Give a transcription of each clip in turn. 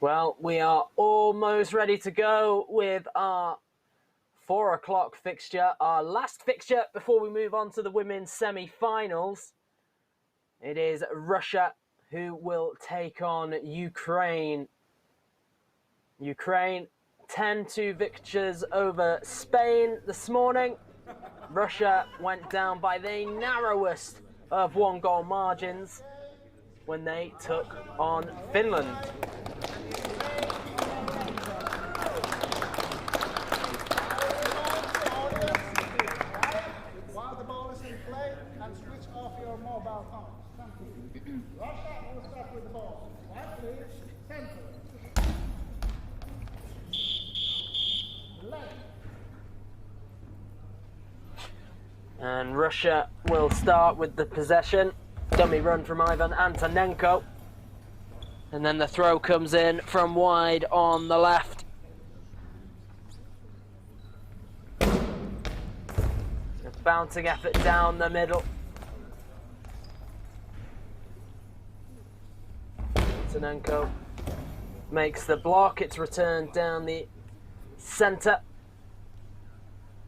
Well, we are almost ready to go with our 4 o'clock fixture, our last fixture before we move on to the women's semi-finals. It is Russia who will take on Ukraine. Ukraine 10-2 victors over Spain this morning. Russia went down by the narrowest of 1-goal margins when they took on Finland. While the ball is in play, and switch off your mobile phones. Thank you. Russia will start with the ball. White, please. Center. Left. And Russia will start with the possession. Dummy run from Ivan Antonenko. And then the throw comes in from wide on the left. A bouncing effort down the middle. Antonenko makes the block. It's returned down the centre.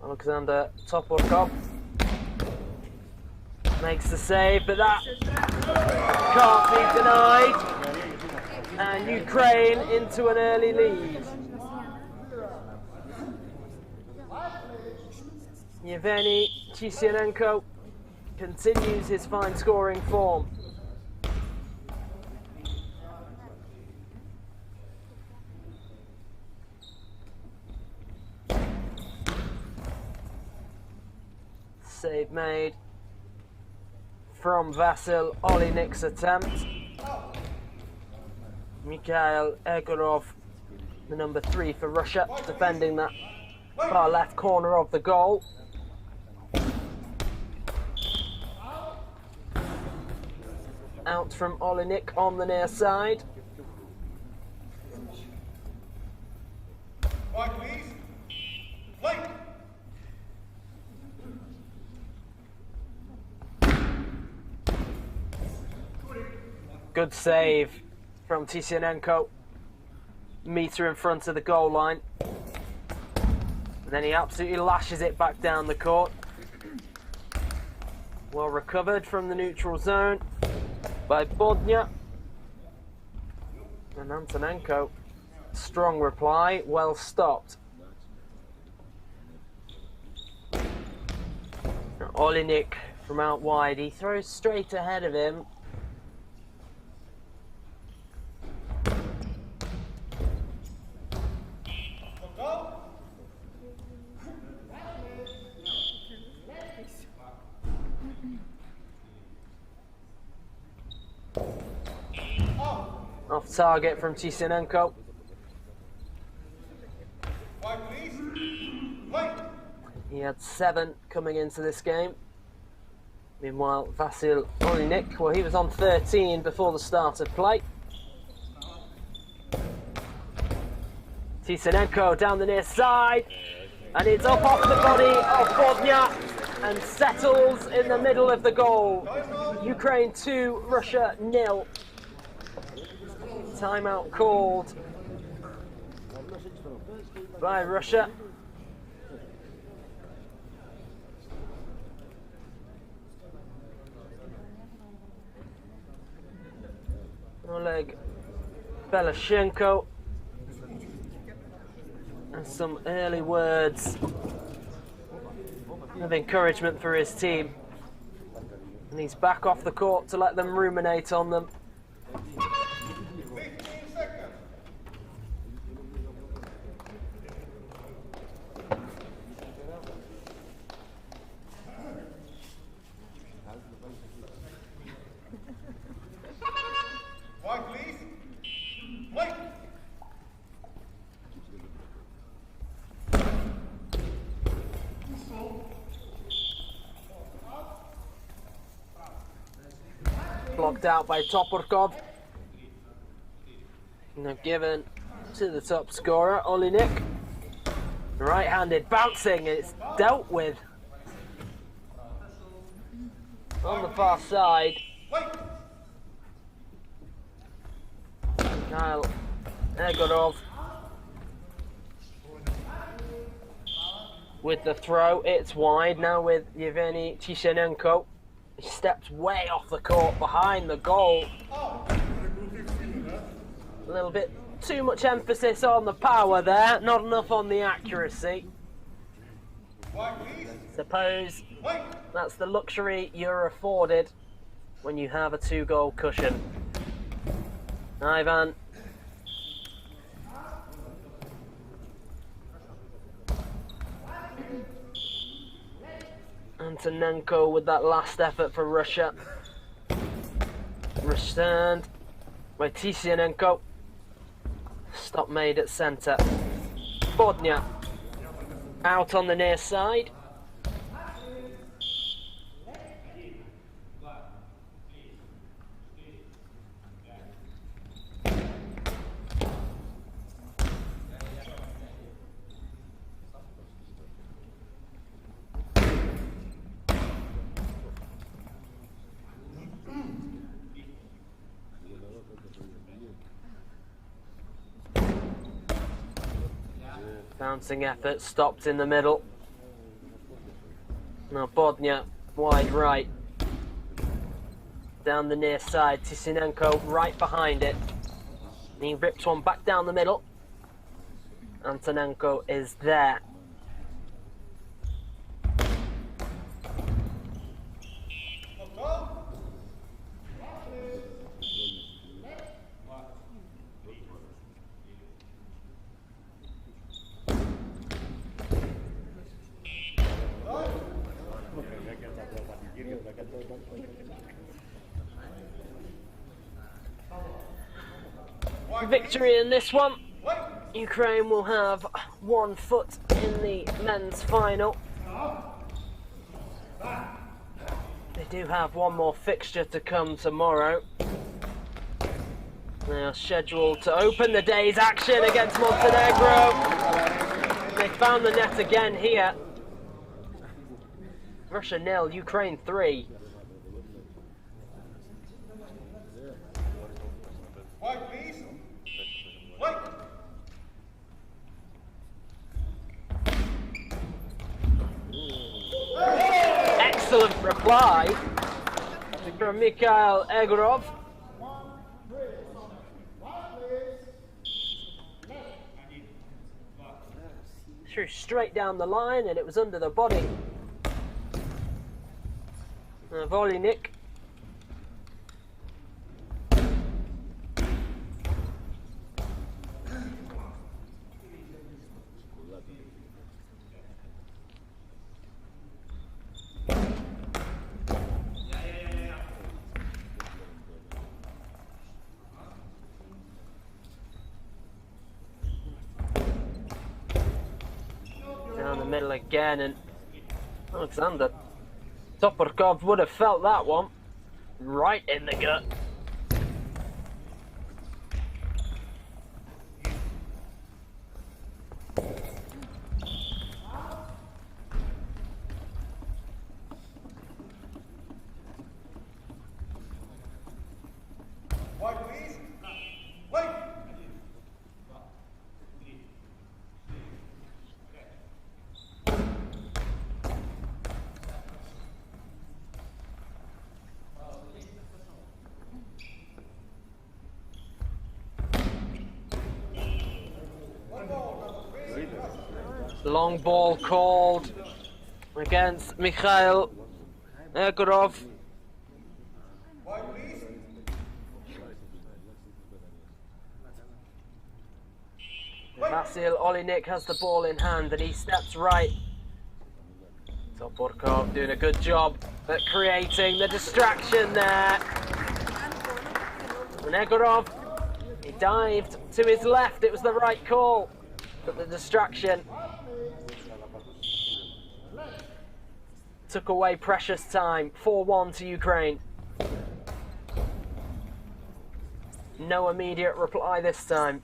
Alexander Toporkov makes the save, but that can't be denied. And Ukraine into an early lead. Yevgeny Tisyanenko continues his fine scoring form. Save made from Vasil Olinik's attempt. Mikhail Egorov, the number 3 for Russia, defending that far left corner of the goal. Out from Olinik on the near side. White, please. White. Good save from Tisyanenko. Meter in front of the goal line. And then he absolutely lashes it back down the court. Well recovered from the neutral zone by Bodnia. And Antonenko, strong reply, well stopped. Olinik from out wide, he throws straight ahead of him. Off target from Tisyanenko. He had 7 coming into this game. Meanwhile, Vasil Olinik, well, he was on 13 before the start of play. Tisyanenko down the near side, and it's up off the body of Bodnia and settles in the middle of the goal. Ukraine 2, Russia 0. Timeout called by Russia. Oleg Belashenko and some early words of encouragement for his team. And he's back off the court to let them ruminate on them. White, please. White. Blocked out by Toporkov. Now given to the top scorer, Olinik. Right-handed bouncing, it's dealt with on the far side. Kyle Egorov with the throw, it's wide now with Yevgeny Tishenenko. He steps way off the court behind the goal. A little bit too much emphasis on the power there, not enough on the accuracy. Suppose that's the luxury you're afforded when you have a 2-goal cushion. Ivan. Antonenko with that last effort for Russia. Returned by Tishenenko. Stop made at centre. Bodnia out on the near side. Bouncing effort stopped in the middle. Now Bodnia wide right. Down the near side, Tishenenko right behind it. And he rips one back down the middle. Antonenko is there. Victory in this one. Ukraine will have 1 foot in the men's final. They do have one more fixture to come tomorrow. They are scheduled to open the day's action against Montenegro. They found the net again here. Russia 0, Ukraine 3. White, please. White. Excellent reply from Mikhail Egorov. Threw straight down the line and it was under the body. Volinik. Down the middle again, and Alexander Toporkov would have felt that one right in the gut. White, please. White. Long ball called against Mikhail Egorov. White, please. Vasil Olinik has the ball in hand and he steps right. Toporkov doing a good job at creating the distraction there. And Egorov, he dived to his left, it was the right call, but the distraction took away precious time. 4-1 to Ukraine. No immediate reply this time.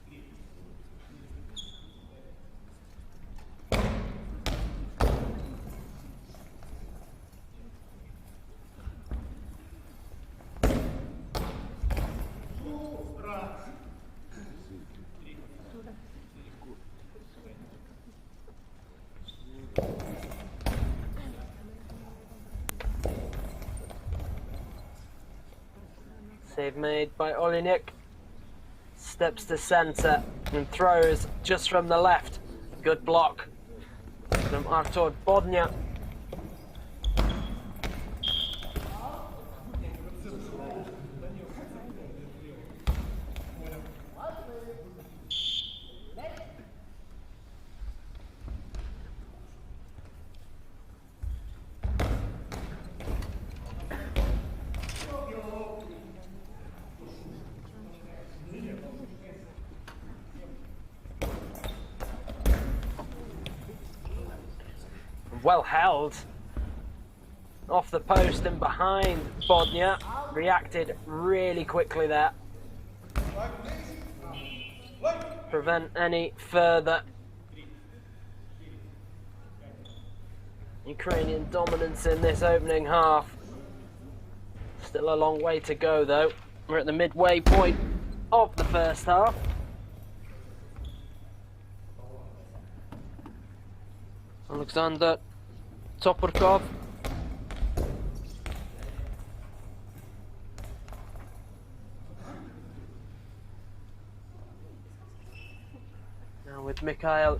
Save made by Olinik. Steps to centre and throws just from the left. Good block from Artur Bodnia. Well held off the post and behind. Bodnia reacted really quickly there. Prevent any further Ukrainian dominance in this opening half. Still a long way to go though. We're at the midway point of the first half. Alexander Toporkov. Now with Mikhail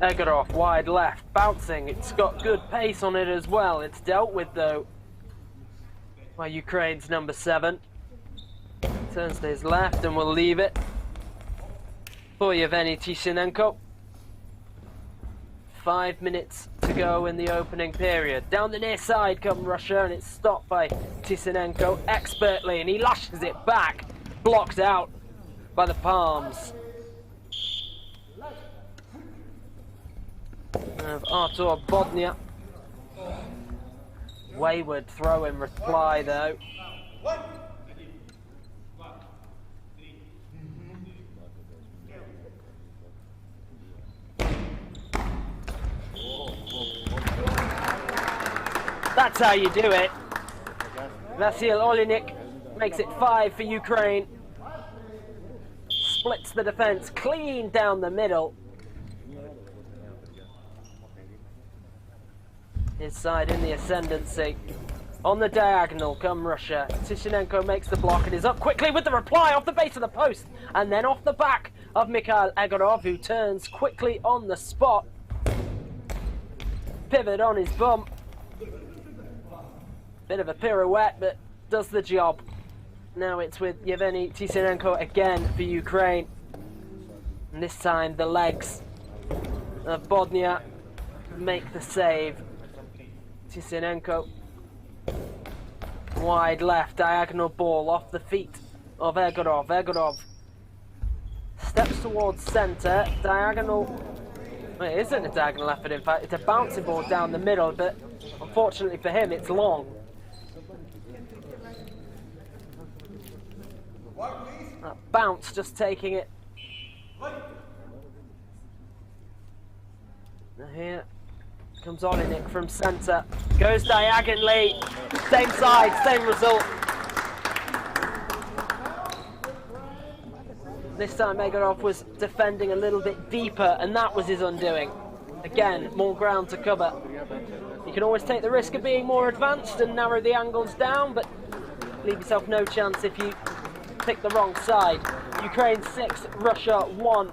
Egorov wide left, bouncing. It's got good pace on it as well. It's dealt with though by Ukraine's number 7. Turns to his left and will leave it for Yevgeny Tishenenko. 5 minutes to go in the opening period. Down the near side come Russia, and it's stopped by Tishenenko expertly, and he lashes it back. Blocked out by the palms of Artur Bodnia. Wayward throw in reply though. That's how you do it. Vasil Olinik makes it 5 for Ukraine. Splits the defense clean down the middle. His side in the ascendancy. On the diagonal come Russia. Tishenenko makes the block and is up quickly with the reply off the base of the post. And then off the back of Mikhail Egorov, who turns quickly on the spot. Pivot on his bum. Bit of a pirouette, but does the job. Now it's with Yevgeny Tishenenko again for Ukraine. And this time the legs of Bodnia make the save. Tishenenko. Wide left, diagonal ball off the feet of Egorov. Egorov steps towards centre, diagonal. Well, it isn't a diagonal effort, in fact, it's a bouncing ball down the middle, but unfortunately for him, it's long. That bounce just taking it. Now here comes Olinik from centre. Goes diagonally. Same side, same result. This time Egorov was defending a little bit deeper, and that was his undoing. Again, more ground to cover. You can always take the risk of being more advanced and narrow the angles down, but leave yourself no chance if you pick the wrong side. Ukraine 6, Russia 1.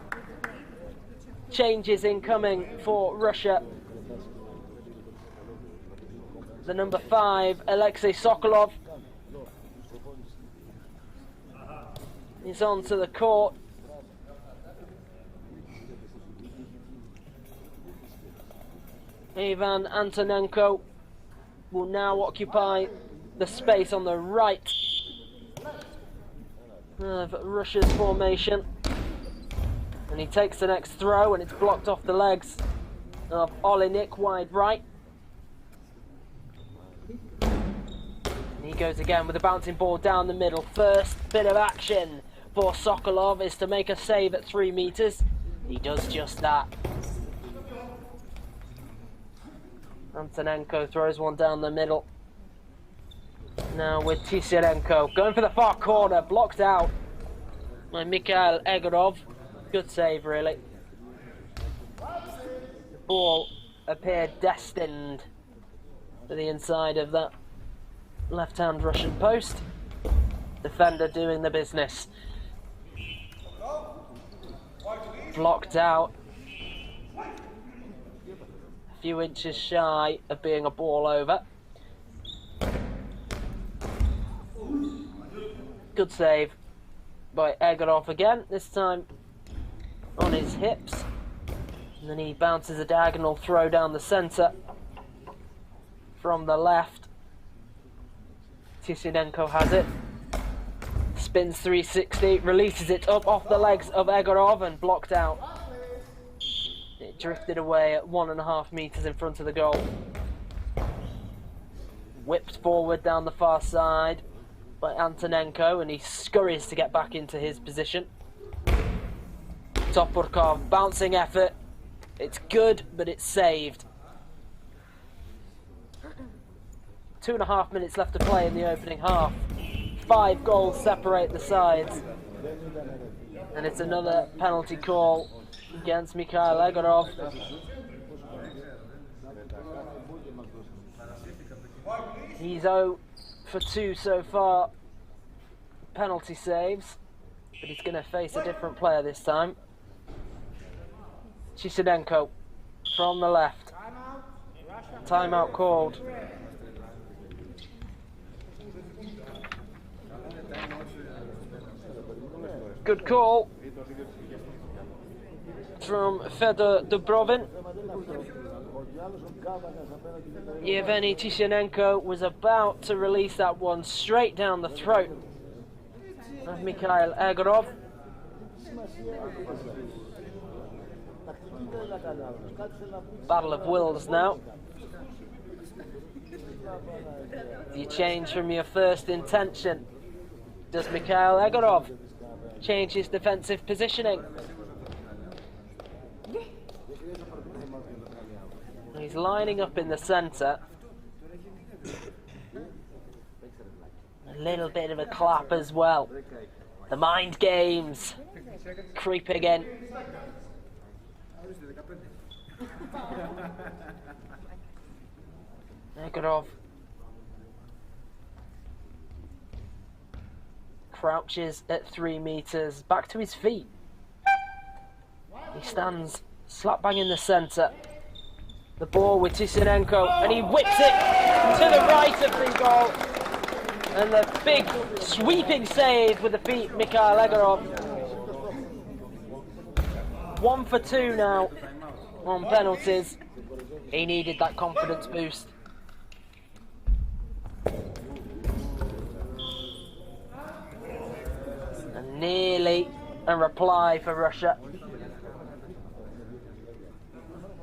Changes incoming for Russia. The number 5, Alexei Sokolov, is onto the court. Ivan Antonenko will now occupy the space on the right of Russia's formation. And he takes the next throw, and it's blocked off the legs of Olinik, wide right. And he goes again with a bouncing ball down the middle. First bit of action for Sokolov is to make a save at 3 meters. He does just that. Antonenko throws one down the middle. Now with Tishenenko going for the far corner, blocked out by Mikhail Egorov. Good save, really. The ball appeared destined for the inside of that left-hand Russian post. defender doing the business. Blocked out. A few inches shy of being a ball over. Good save by Egorov again, this time on his hips. And then he bounces a diagonal throw down the centre from the left. Tisinenko has it. Spins 360, releases it up off the legs of Egorov and blocked out. It drifted away at 1.5 metres in front of the goal. Whipped forward down the far side by Antonenko, and he scurries to get back into his position. Topurkov, bouncing effort. It's good, but it's saved. 2.5 minutes left to play in the opening half. 5 goals separate the sides. And it's another penalty call against Mikhail Egorov. He's 0 for 2 so far. Penalty saves. But he's going to face a different player this time. Chisinenko from the left. Timeout called. Good call from Fedor Dubrovin. Yevgeny Tisinenko was about to release that one straight down the throat of Mikhail Egorov. Battle of wills now. You change from your first intention. Does Mikhail Egorov change his defensive positioning? He's lining up in the centre. A little bit of a clap as well. The mind games creeping in. Egorov crouches at 3 metres, back to his feet. He stands slap bang in the centre. The ball with Tisinenko, and he whips it to the right of the goal. And the big sweeping save with the feet, Mikhail Egorov. 1 for 2 now on penalties. He needed that confidence boost. And nearly a reply for Russia.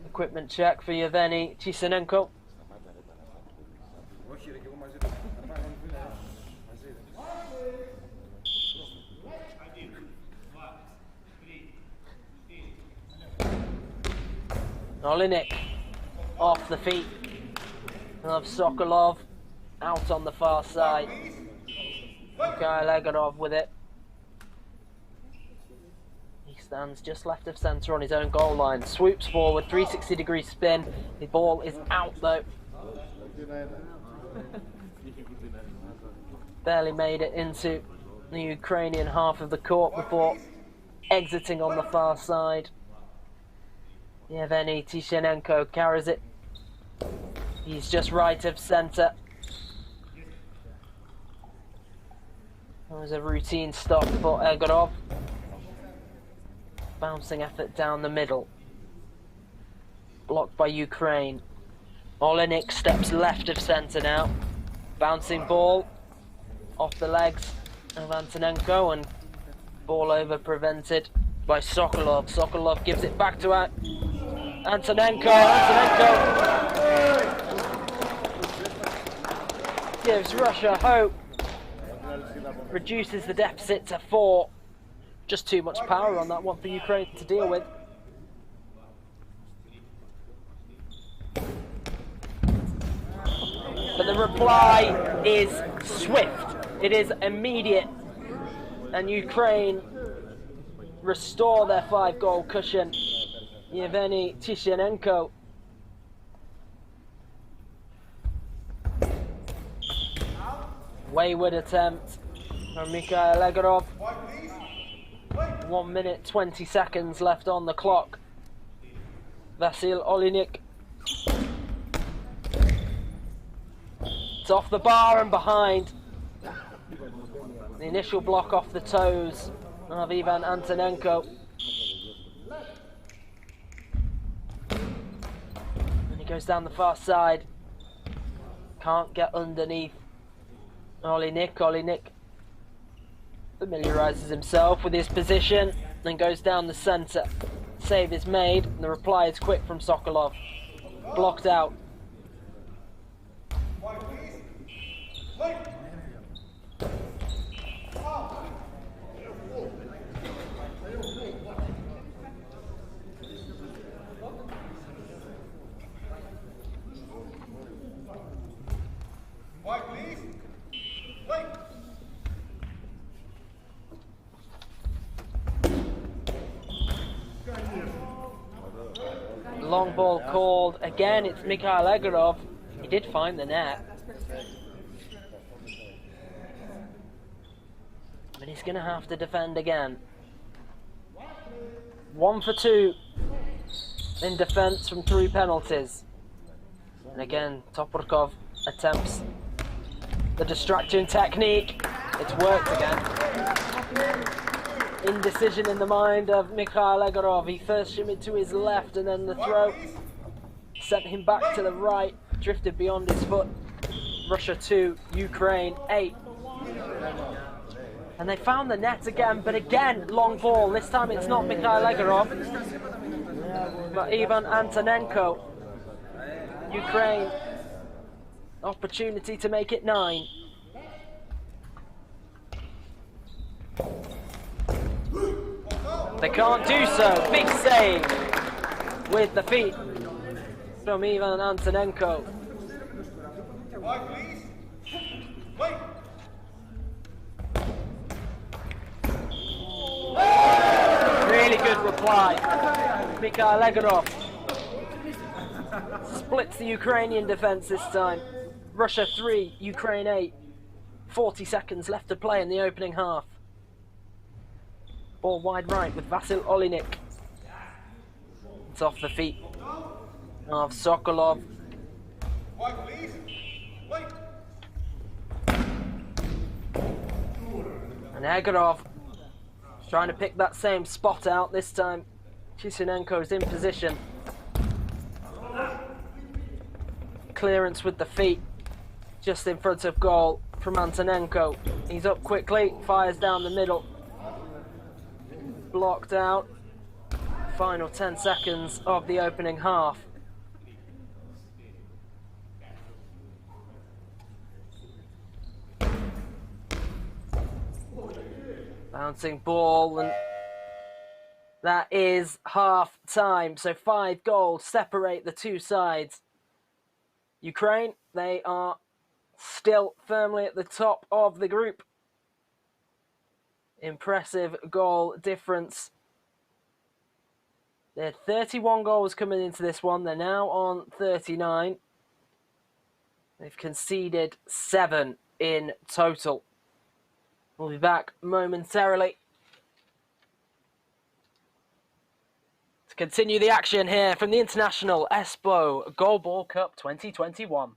Equipment check for Yevgeny Tisinenko. Olinik off the feet of Sokolov, out on the far side. Mikhail Egorov with it. He stands just left of centre on his own goal line, swoops forward, 360-degree spin. The ball is out though. Barely made it into the Ukrainian half of the court before exiting on the far side. Yevgeny Tisinenko carries it. He's just right of centre. That was a routine stop for Egorov. Bouncing effort down the middle. Blocked by Ukraine. Olinik steps left of centre now. Bouncing ball off the legs of Antonenko, and ball over prevented by Sokolov. Sokolov gives it back to Antonenko. Antonenko gives Russia hope. Reduces the deficit to 4. Just too much power on that one for Ukraine to deal with. But the reply is swift. It is immediate. And Ukraine restore their 5-goal cushion. Yevgeny Tisinenko. Wayward attempt. from Mikhail Legorov. 1 minute 20 seconds left on the clock. Vasil Olinik. It's off the bar and behind. The initial block off the toes of Ivan Antonenko. And he goes down the far side. Can't get underneath Olinik. Olinik familiarises himself with his position, then goes down the centre. Save is made, and the reply is quick from Sokolov. Blocked out. Long ball called. Again, it's Mikhail Egorov. He did find the net. But he's going to have to defend again. 1 for 2 in defence from 3 penalties. And again, Toporkov attempts the distraction technique. It's worked again. Indecision in the mind of Mikhail Egorov. He first shimmied to his left and then the throw sent him back to the right, drifted beyond his foot. Russia 2, Ukraine 8. And they found the net again, but again, long ball. This time it's not Mikhail Egorov, but Ivan Antonenko. Ukraine, opportunity to make it 9. They can't do so. Big save with the feet from Ivan Antonenko. Really good reply. Mikhail Egorov splits the Ukrainian defence this time. Russia 3, Ukraine 8. 40 seconds left to play in the opening half. Ball wide right with Vasil Olinik. It's off the feet of Sokolov. And Egorov is trying to pick that same spot out. This time Chisinenko's in position. Clearance with the feet just in front of goal from Antonenko. He's up quickly, fires down the middle. Blocked out. Final 10 seconds of the opening half. Bouncing ball, and that is half time. So 5 goals separate the two sides. Ukraine, they are still firmly at the top of the group. Impressive goal difference. They had 31 goals coming into this one. They're now on 39. They've conceded 7 in total. We'll be back momentarily to continue the action here from the International Espoo Goalball Cup 2021.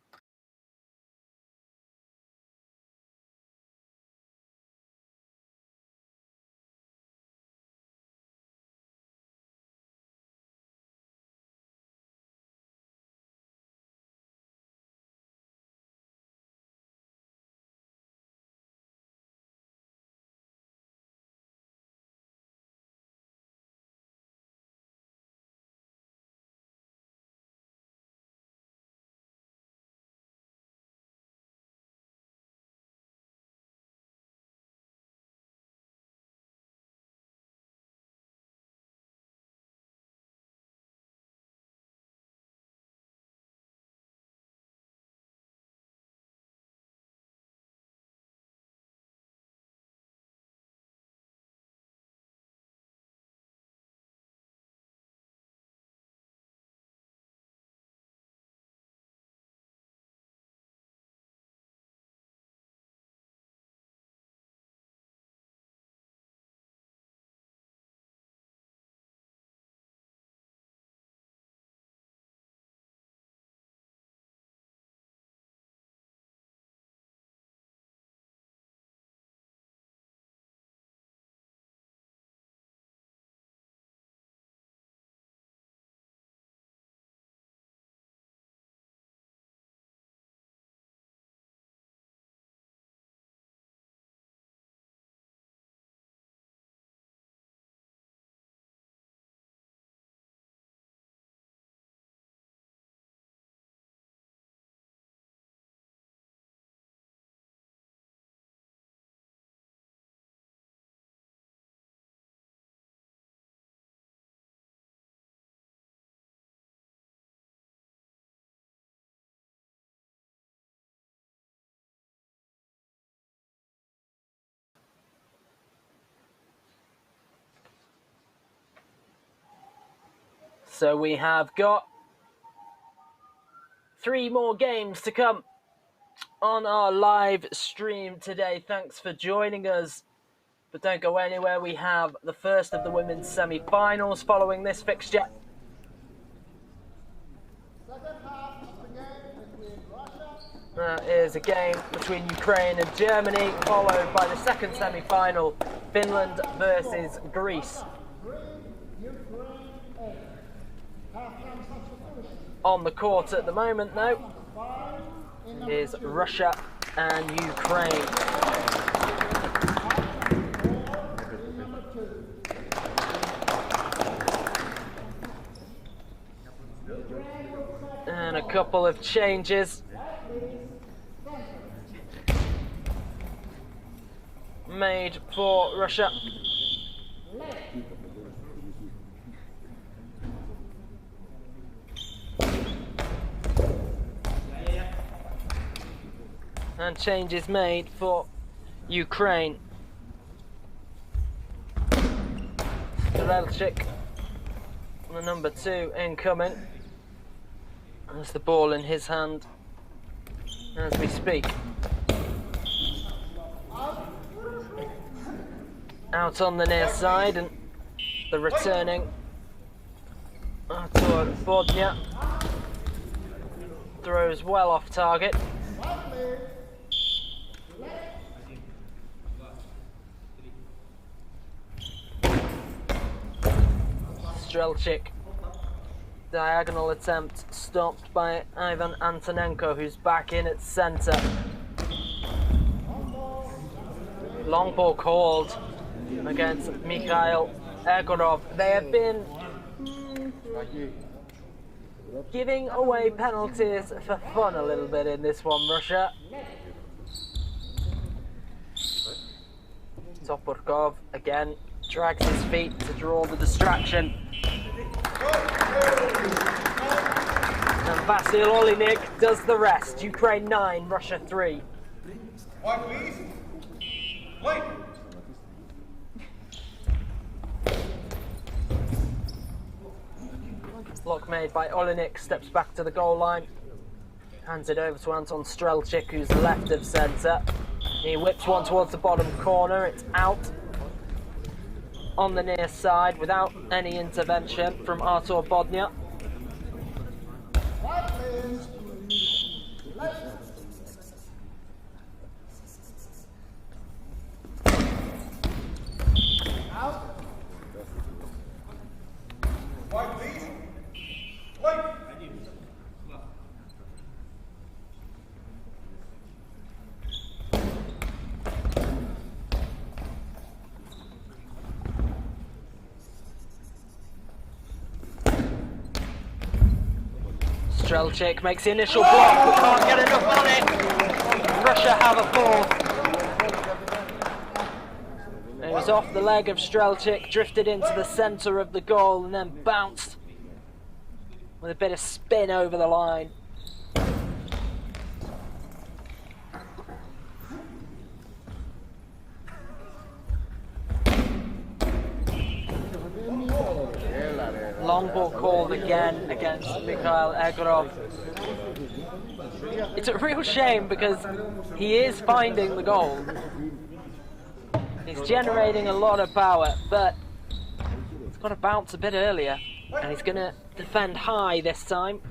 So we have got 3 more games to come on our live stream today. Thanks for joining us. But don't go anywhere. We have the first of the women's semi-finals following this fixture. That is a game between Ukraine and Germany, followed by the second semi-final, Finland versus Greece. On the court at the moment, though, is Russia and Ukraine. And a couple of changes made for Russia. And changes made for Ukraine. Strelchik, the number 2, incoming. Has the ball in his hand as we speak. Out on the near side, and the returning Artur Bodnia throws well off target. Strelchik, diagonal attempt stopped by Ivan Antonenko, who's back in at centre. Long ball called against Mikhail Egorov. They have been giving away penalties for fun a little bit in this one, Russia. Topurkov again drags his feet to draw the distraction. And Vasil Olinik does the rest. Ukraine 9, Russia 3. White, please. White. Block made by Olinik, steps back to the goal line. Hands it over to Anton Strelchik, who's left of centre. He whips one towards the bottom corner. It's out on the near side without any intervention from Artur Bodnia. White, please. White. Strelchik makes the initial block, but can't get enough on it. Russia have a fourth. It was off the leg of Strelchik, drifted into the centre of the goal, and then bounced with a bit of spin over the line. Long ball called again against Mikhail Egorov. It's a real shame because he is finding the goal. He's generating a lot of power, but he's got to bounce a bit earlier, and he's going to defend high this time.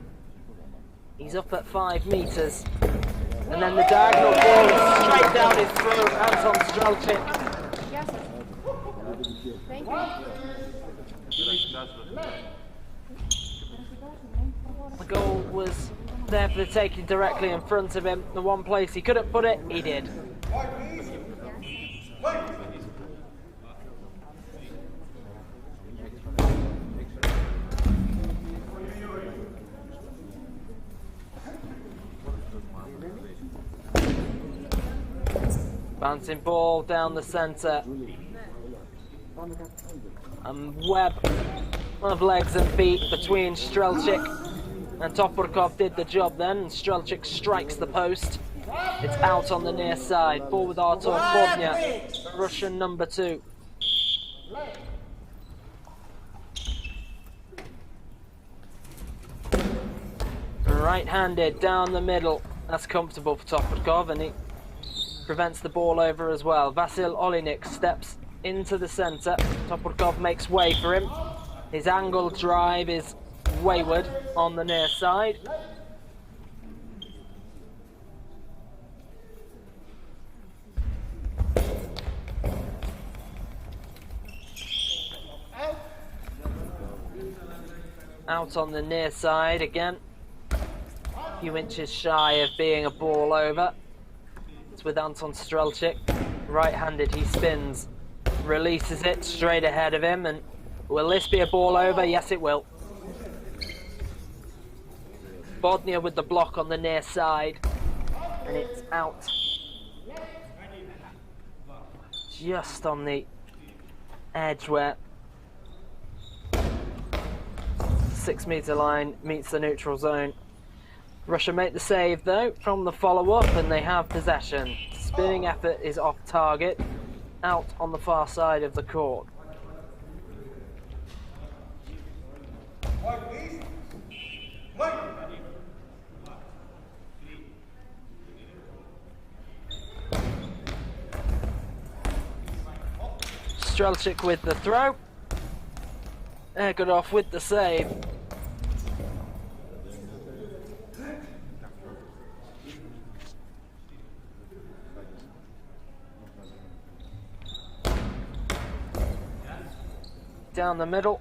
He's up at 5 metres, and then the diagonal ball is straight down his throat. Anton Strelchik. Yes. Thank you. The goal was there for the taking directly in front of him. The one place he couldn't put it, he did. Bouncing ball down the centre. And web of legs and feet between Strelchik and Topurkov did the job then, and Strelchik strikes the post. It's out on the near side. Ball with Artur Bodnia, Russian number 2. Right-handed down the middle. That's comfortable for Toprakov, and he prevents the ball over as well. Vasil Olinik steps into the centre. Toprakov makes way for him. His angle drive is wayward on the near side. Out on the near side again. A few inches shy of being a ball over. It's with Anton Strelchik. Right-handed, he spins. Releases it straight ahead of him. And will this be a ball over? Yes, it will. Bodnia with the block on the near side. And it's out. Just on the edge where 6-metre line meets the neutral zone. Russia make the save though from the follow-up, and they have possession. Spinning effort is off target, out on the far side of the court. White, please. White. Strelchik with the throw. Egorov with the save. Down the middle.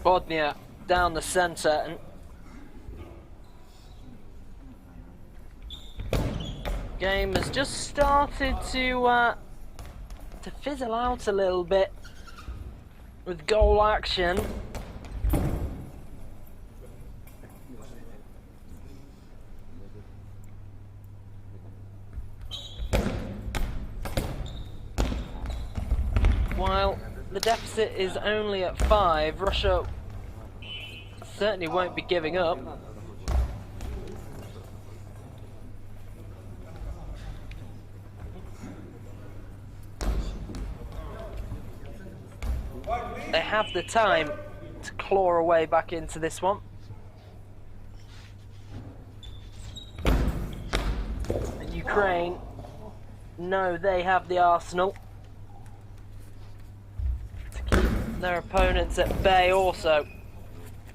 Bodnia down the centre, and game has just started to fizzle out a little bit with goal action. While the deficit is only at 5, Russia certainly won't be giving up. They have the time to claw away back into this one. And Ukraine know they have the arsenal to keep their opponents at bay also.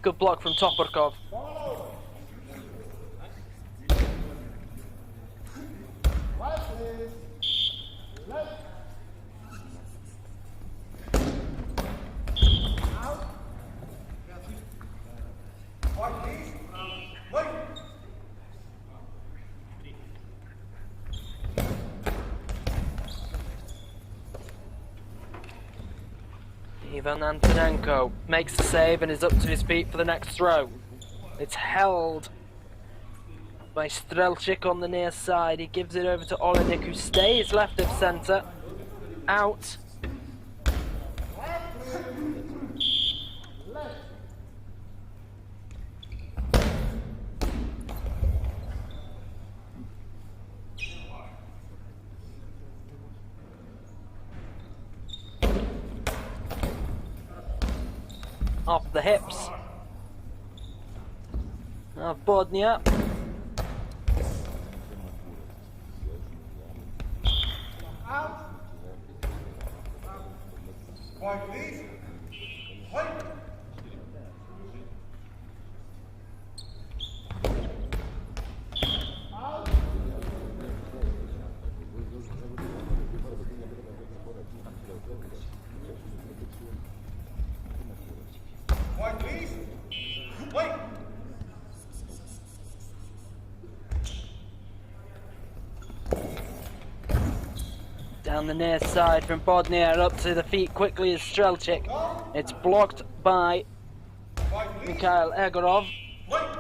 Good block from Toprakov. Ivan Antonenko makes the save and is up to his feet for the next throw. It's held by Strelchik on the near side. He gives it over to Olenik, who stays left of centre. Out. Off the hips of Bodnia. White, please. White. White, please. White. Down the near side from Bodnia, up to the feet quickly is Strelchik. It's blocked by Mikhail Egorov. White.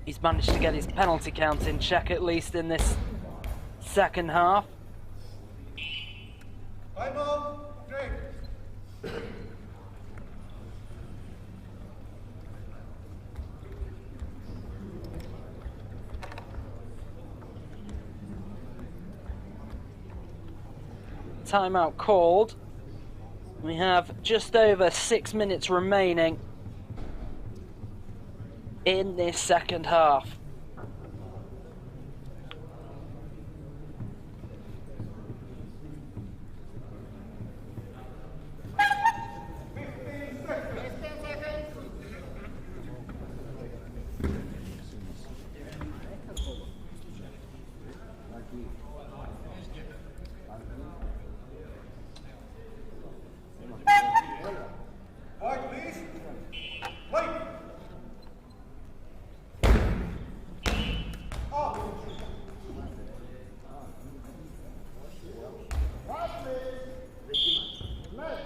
He's managed to get his penalty count in check, at least in this second half. Time out. Drink. timeout called. We have just over 6 minutes remaining in this second half. Wide, please. Wait. Off. Right, please. Left.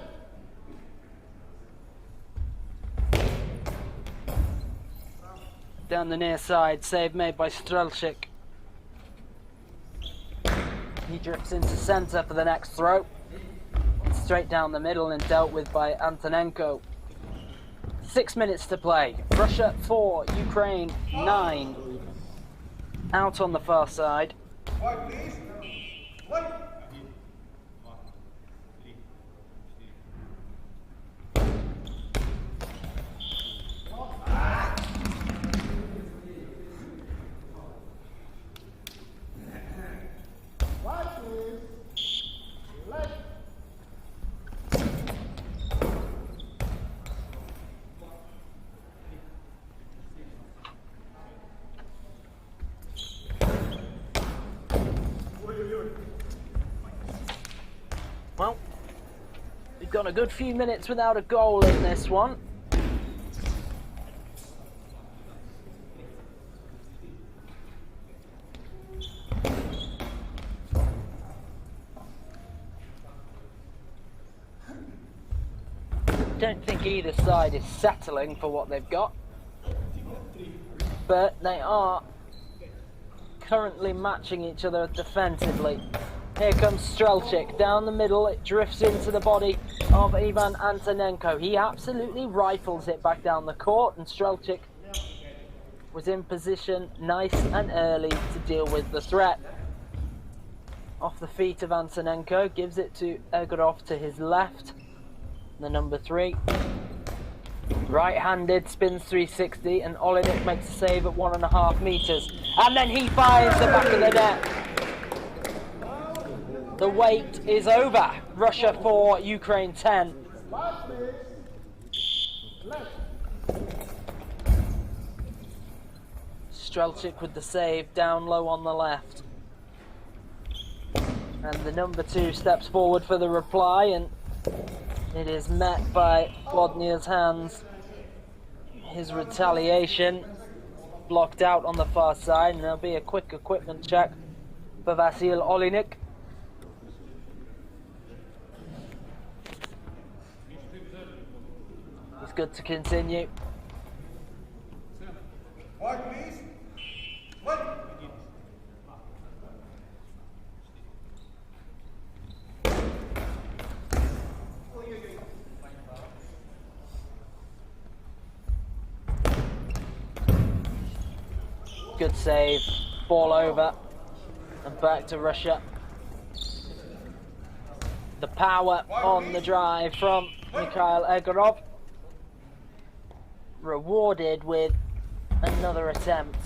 Down the near side, save made by Strelchik. He drifts into centre for the next throw. Straight down the middle and dealt with by Antonenko. 6 minutes to play. Russia 4, Ukraine 9. Out on the far side. Wide, please. Wait. Right, please. Left. Well, we've got a good few minutes without a goal in this one. Don't think either side is settling for what they've got, but they are currently matching each other defensively. Here comes Strelchik down the middle. It drifts into the body of Ivan Antonenko. He absolutely rifles it back down the court, and Strelchik was in position nice and early to deal with the threat. Off the feet of Antonenko, gives it to Egorov to his left, the number 3. Right-handed, spins 360, and Olinik makes a save at 1.5 meters. And then he fires the back of the net. The wait is over. Russia 4, Ukraine 10. Right, please. Left. Strelchik with the save, down low on the left. And the number 2 steps forward for the reply, and it is met by Bodnia's hands. His retaliation blocked out on the far side, and there'll be a quick equipment check for Vasil Olinik. It's good to continue. Wide, please. Wait. Good save, ball over, and back to Russia. The power on the drive from Mikhail Egorov, rewarded with another attempt.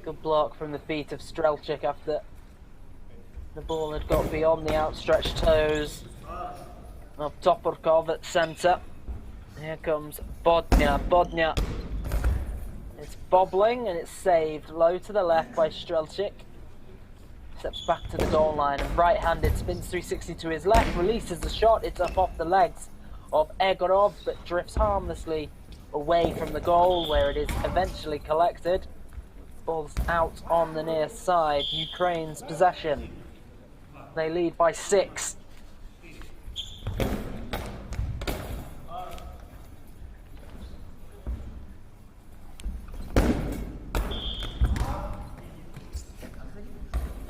Good block from the feet of Strelchik after the ball had got beyond the outstretched toes of Toporkov at centre. Here comes Bodnia. Bodnia, it's bobbling and it's saved low to the left by Strelchik. Steps back to the goal line and right-handed, spins 360 to his left, releases the shot. It's up off the legs of Egorov, but drifts harmlessly away from the goal, where it is eventually collected. Ball's out on the near side. Ukraine's possession. They lead by 6.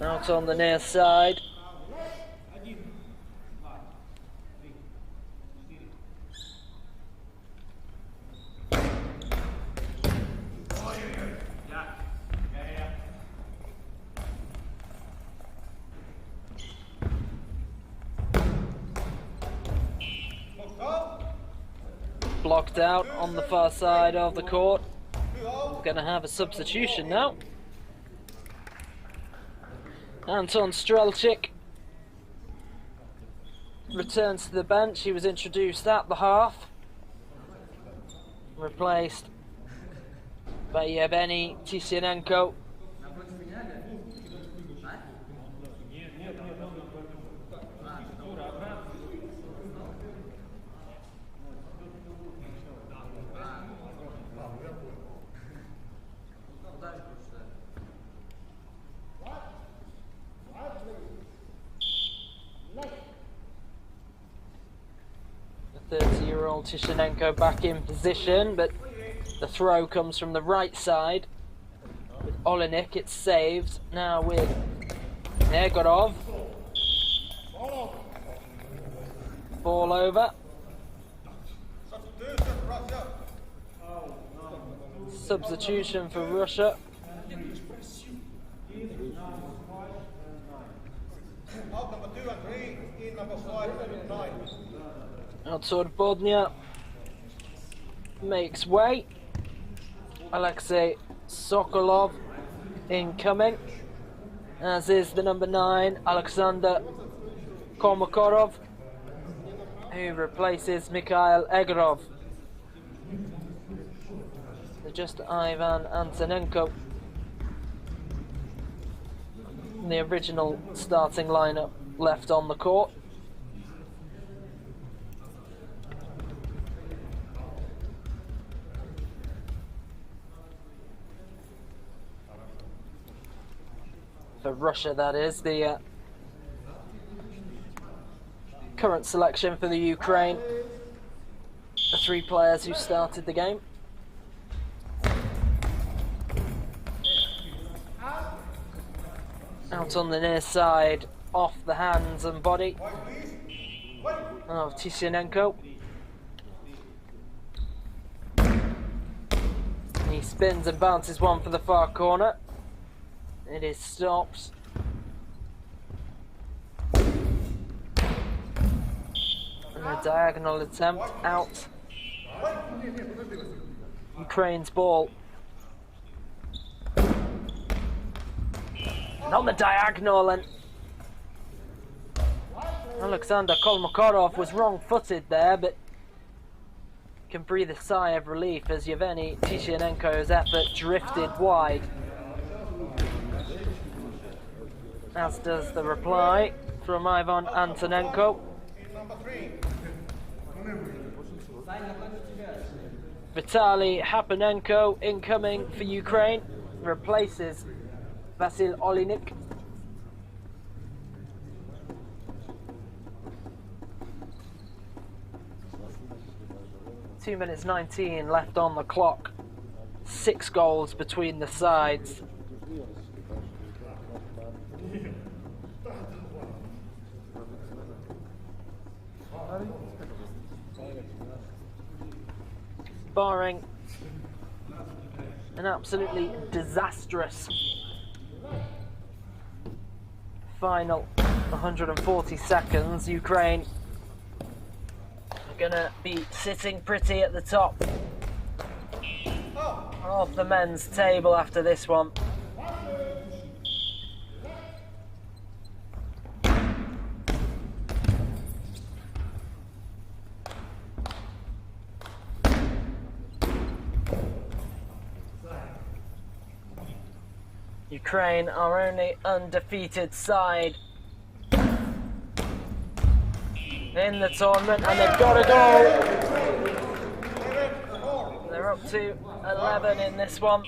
Out on the near side. blocked out on the far side of the court. We're going to have a substitution now. Anton Strelchik returns to the bench. He was introduced at the half, replaced by Yevgeny Tisyanenko. The 30-year-old Tisyanenko back in position, but the throw comes from the right side. With Olenik, it's saved. Now with Egorov. Ball over. Substitution for Russia. Out number 2 and 3, in number 5 and 9. Outside Bodnia makes way. Alexei Sokolov incoming, as is the number 9, Alexander Kolmokorov, who replaces Mikhail Egorov. Just Ivan Antonenko. The original starting lineup left on the court. For Russia, that is, the current selection for the Ukraine. The 3 players who started the game. Out on the near side, off the hands and body of Tisyanenko. He spins and bounces one for the far corner. It is stopped. And a diagonal attempt out. Ukraine's ball. And on the diagonal, and Alexander Kolmokorov was wrong-footed there, but can breathe a sigh of relief as Yevgeny Tisyanenko's effort drifted wide. As does the reply from Ivan Antonenko. Vitaly Hapanenko incoming for Ukraine, replaces Vasil Olenik. Two minutes 19 left on the clock. 6 goals between the sides. Barring an absolutely disastrous final 140 seconds, Ukraine are gonna be sitting pretty at the top of the men's table after this one. Ukraine, our only undefeated side in the tournament, and they've got a goal. They're up to 11 in this one.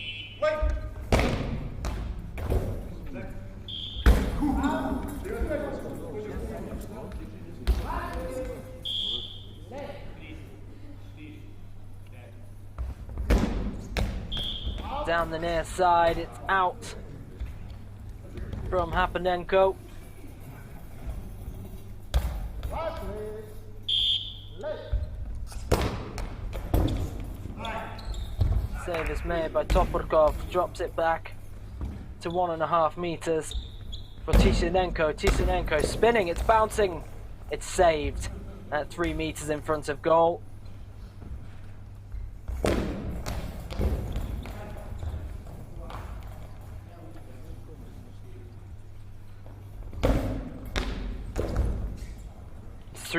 Down the near side, it's out from Hapanenko. Save is made by Toporkov, drops it back to 1.5 meters for Tisyanenko. Tisyanenko spinning, it's bouncing, it's saved at 3 meters in front of goal.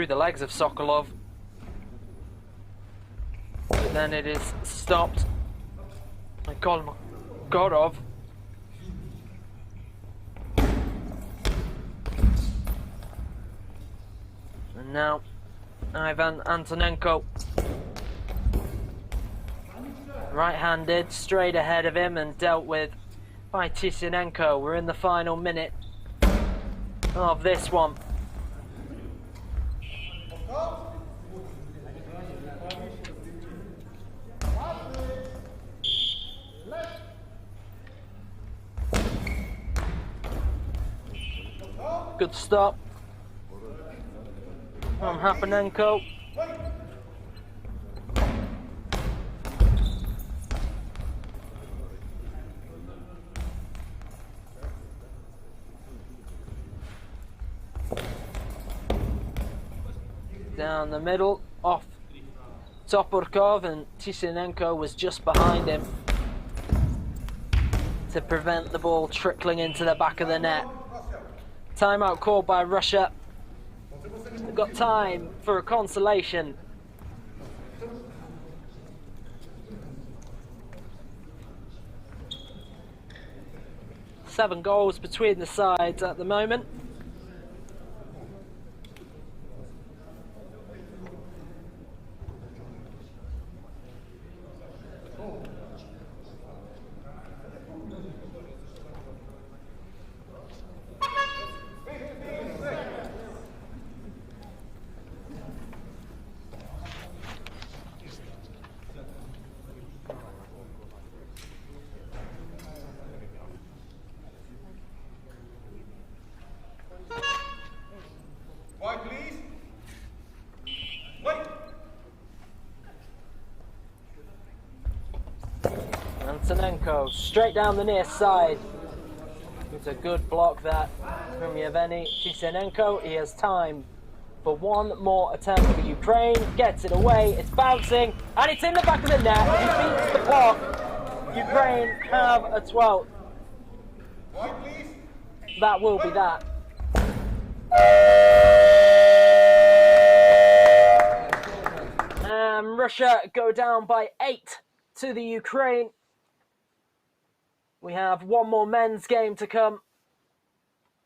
through the legs of Sokolov. But then it is stopped by Gorov. And now Ivan Antonenko, right-handed, straight ahead of him and dealt with by Tisinenko. We're in the final minute of this one. Good stop from Hapanenko. Down the middle, off Toporkov, and Tisinenko was just behind him to prevent the ball trickling into the back of the net. Timeout called by Russia. They've got time for a consolation. Seven goals between the sides at the moment. White, please. White. Antonenko straight down the near side. It's a good block that from Yevgeny Tisinenko. He has time for one more attempt for Ukraine. Gets it away, it's bouncing, and it's in the back of the net. He beats the block. Ukraine have a 12th. White, please. That will be that. Russia go down by 8 to the Ukraine. We have one more men's game to come.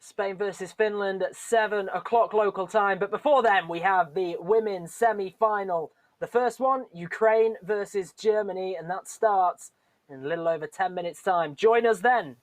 Spain versus Finland at 7 o'clock local time. But before then, we have the women's semi-final. The first one, Ukraine versus Germany, and that starts in a little over 10 minutes' time. Join us then.